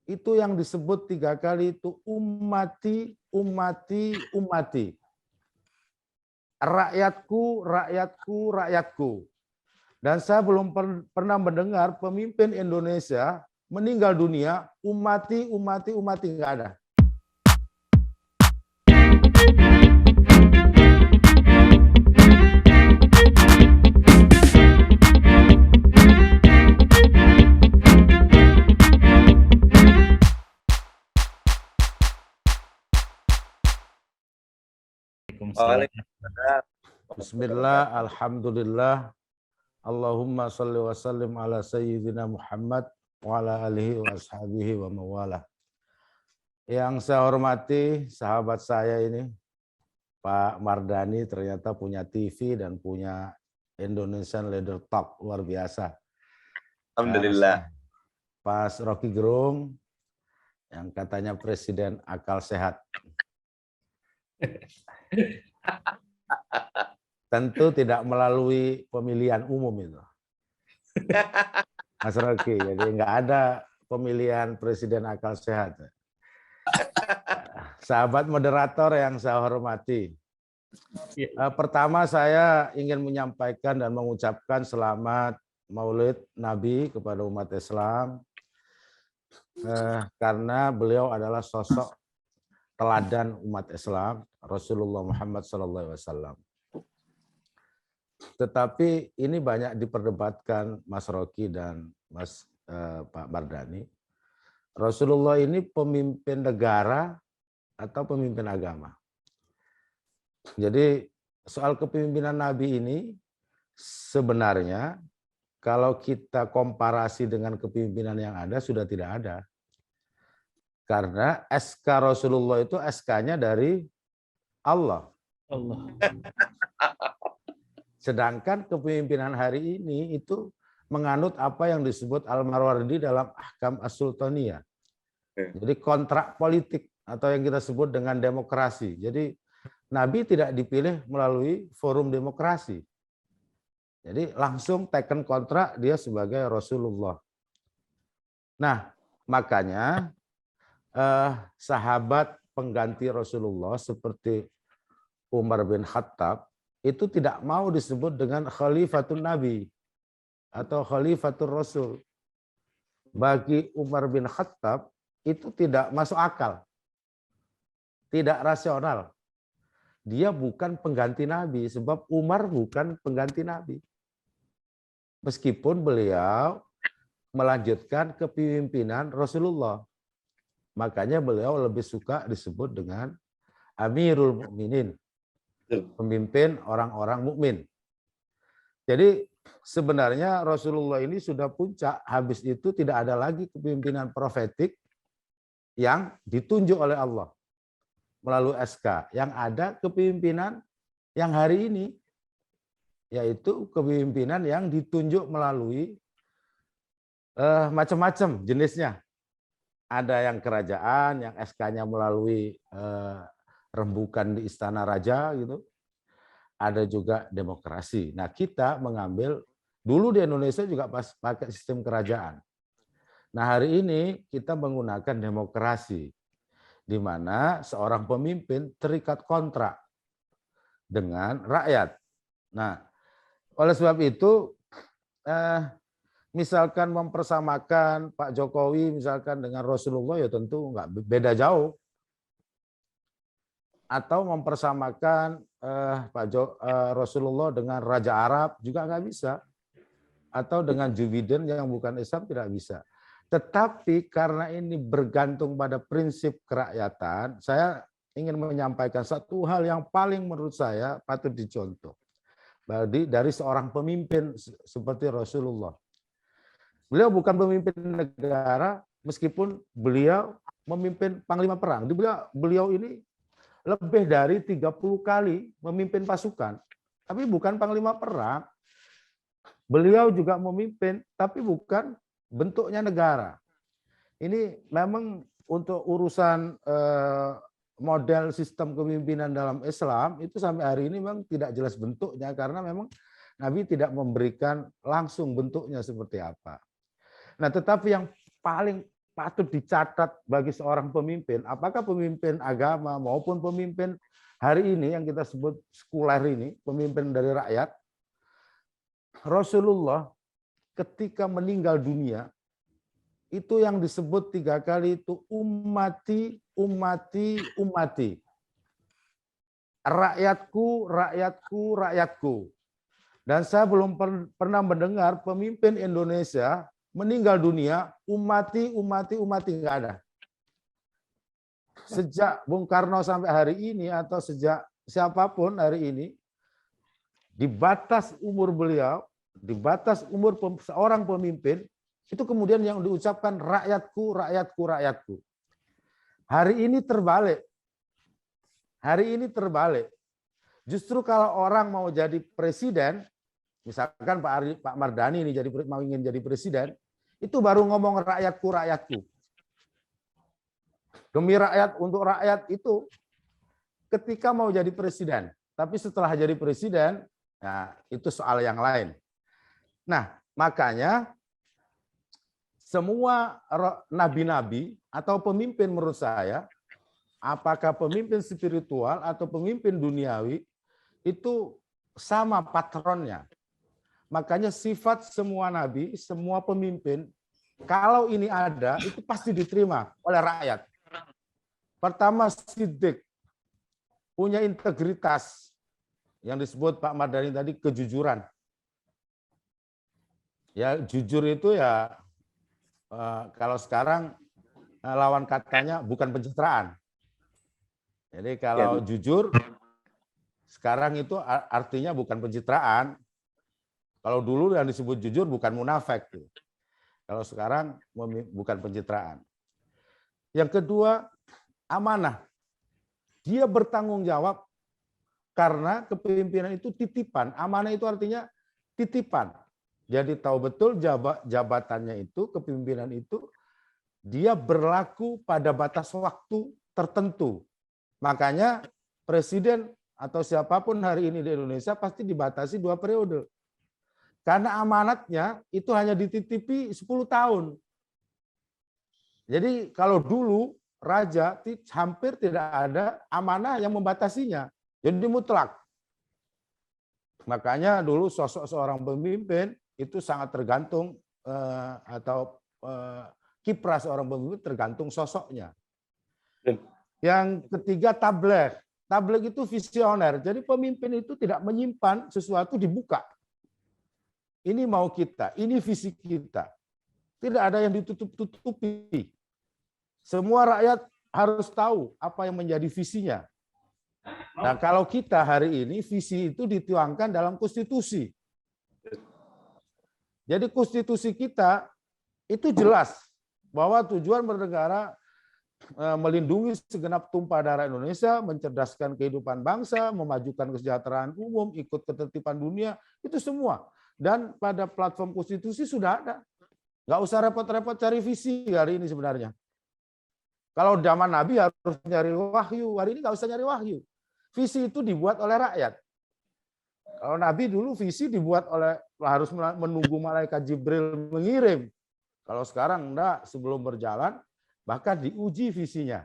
itu yang disebut 3 kali itu ummati, ummati, ummati. Rakyatku, rakyatku, rakyatku. Dan saya belum pernah mendengar pemimpin Indonesia meninggal dunia, ummati, ummati, ummati, nggak ada. Bismillah, alhamdulillah, Allahumma salli wa sallim ala sayyidina Muhammad wa ala alihi wa ashabihi wa mawalah. Yang saya hormati sahabat saya ini, Pak Mardhani, ternyata punya TV dan punya Indonesian Leader Talk, luar biasa. Alhamdulillah. Pas Rocky Gerung, yang katanya presiden akal sehat. Tentu tidak melalui pemilihan umum itu, Mas Rocky. Jadi nggak ada pemilihan presiden akal sehat. Sahabat moderator yang saya hormati, pertama saya ingin menyampaikan dan mengucapkan selamat Maulid Nabi kepada umat Islam, karena beliau adalah sosok teladan umat Islam, Rasulullah Muhammad SAW. Tetapi ini banyak diperdebatkan Mas Rocky dan Pak Mardhani. Rasulullah ini pemimpin negara atau pemimpin agama. Jadi soal kepemimpinan Nabi ini sebenarnya kalau kita komparasi dengan kepemimpinan yang ada sudah tidak ada. Karena SK Rasulullah itu SK-nya dari Allah. Sedangkan kepemimpinan hari ini itu menganut apa yang disebut Al-Marwardi dalam Ahkam As-Sultaniyah. Jadi kontrak politik atau yang kita sebut dengan demokrasi. Jadi Nabi tidak dipilih melalui forum demokrasi. Jadi langsung teken kontrak dia sebagai Rasulullah. Nah, makanya sahabat pengganti Rasulullah seperti Umar bin Khattab itu tidak mau disebut dengan Khalifatun Nabi atau Khalifatul Rasul. Bagi Umar bin Khattab itu tidak masuk akal, tidak rasional. Dia bukan pengganti Nabi, sebab Umar bukan pengganti Nabi. Meskipun beliau melanjutkan kepemimpinan Rasulullah. Makanya beliau lebih suka disebut dengan Amirul Mukminin, pemimpin orang-orang mukmin. Jadi sebenarnya Rasulullah ini sudah puncak, habis itu tidak ada lagi kepemimpinan profetik yang ditunjuk oleh Allah melalui SK. Yang ada kepemimpinan yang hari ini, yaitu kepemimpinan yang ditunjuk melalui macam-macam jenisnya. Ada yang kerajaan, yang SK-nya melalui rembukan di Istana Raja gitu. Ada juga demokrasi. Nah, kita mengambil dulu di Indonesia juga pakai sistem kerajaan. Nah, hari ini kita menggunakan demokrasi di mana seorang pemimpin terikat kontrak dengan rakyat. Nah, oleh sebab itu misalkan mempersamakan Pak Jokowi misalkan dengan Rasulullah ya tentu nggak beda jauh. Atau mempersamakan Rasulullah dengan Raja Arab juga nggak bisa. Atau dengan Joe Biden yang bukan Islam tidak bisa. Tetapi karena ini bergantung pada prinsip kerakyatan, saya ingin menyampaikan satu hal yang paling menurut saya patut dicontoh. Dari seorang pemimpin seperti Rasulullah. Beliau bukan pemimpin negara, meskipun beliau memimpin panglima perang. Beliau ini lebih dari 30 kali memimpin pasukan, tapi bukan panglima perang. Beliau juga memimpin, tapi bukan bentuknya negara. Ini memang untuk urusan model sistem kepemimpinan dalam Islam, itu sampai hari ini memang tidak jelas bentuknya, karena memang Nabi tidak memberikan langsung bentuknya seperti apa. Nah, tetapi yang paling patut dicatat bagi seorang pemimpin, apakah pemimpin agama maupun pemimpin hari ini yang kita sebut sekuler ini, pemimpin dari rakyat, Rasulullah ketika meninggal dunia, itu yang disebut 3 kali itu ummati, ummati, ummati. Rakyatku, rakyatku, rakyatku. Dan saya belum pernah mendengar pemimpin Indonesia meninggal dunia, ummati, ummati, ummati, nggak ada. Sejak Bung Karno sampai hari ini, atau sejak siapapun hari ini, di batas umur beliau, di batas umur seorang pemimpin, itu kemudian yang diucapkan rakyatku, rakyatku, rakyatku. Hari ini terbalik. Hari ini terbalik. Justru kalau orang mau jadi presiden, misalkan Pak Mardhani ini mau ingin jadi presiden, itu baru ngomong rakyatku, rakyatku. Demi rakyat, untuk rakyat itu ketika mau jadi presiden. Tapi setelah jadi presiden, nah itu soal yang lain. Nah, makanya semua nabi-nabi atau pemimpin menurut saya, apakah pemimpin spiritual atau pemimpin duniawi, itu sama patronnya. Makanya sifat semua nabi, semua pemimpin, kalau ini ada, itu pasti diterima oleh rakyat. Pertama, siddiq, punya integritas, yang disebut Pak Mardhani tadi, kejujuran. Ya, jujur itu ya, kalau sekarang lawan katanya bukan pencitraan. Jadi kalau jujur, sekarang itu artinya bukan pencitraan. Kalau dulu yang disebut jujur bukan munafik. Kalau sekarang bukan pencitraan. Yang kedua, amanah. Dia bertanggung jawab karena kepemimpinan itu titipan. Amanah itu artinya titipan. Jadi tahu betul jabatannya itu, kepemimpinan itu, dia berlaku pada batas waktu tertentu. Makanya presiden atau siapapun hari ini di Indonesia pasti dibatasi 2 periode. Karena amanatnya itu hanya dititipi 10 tahun. Jadi kalau dulu raja hampir tidak ada amanah yang membatasinya. Jadi mutlak. Makanya dulu sosok seorang pemimpin itu sangat tergantung kiprah seorang pemimpin tergantung sosoknya. Yang ketiga, tabligh. Tabligh itu visioner. Jadi pemimpin itu tidak menyimpan sesuatu dibuka. Ini mau kita, ini visi kita. Tidak ada yang ditutup-tutupi. Semua rakyat harus tahu apa yang menjadi visinya. Nah, kalau kita hari ini visi itu dituangkan dalam konstitusi. Jadi konstitusi kita itu jelas bahwa tujuan bernegara melindungi segenap tumpah darah Indonesia, mencerdaskan kehidupan bangsa, memajukan kesejahteraan umum, ikut ketertiban dunia, itu semua. Dan pada platform konstitusi sudah ada. Nggak usah repot-repot cari visi hari ini sebenarnya. Kalau zaman Nabi harus nyari wahyu, hari ini nggak usah nyari wahyu. Visi itu dibuat oleh rakyat. Kalau Nabi dulu visi dibuat oleh, harus menunggu malaikat Jibril mengirim. Kalau sekarang enggak, sebelum berjalan, bahkan diuji visinya.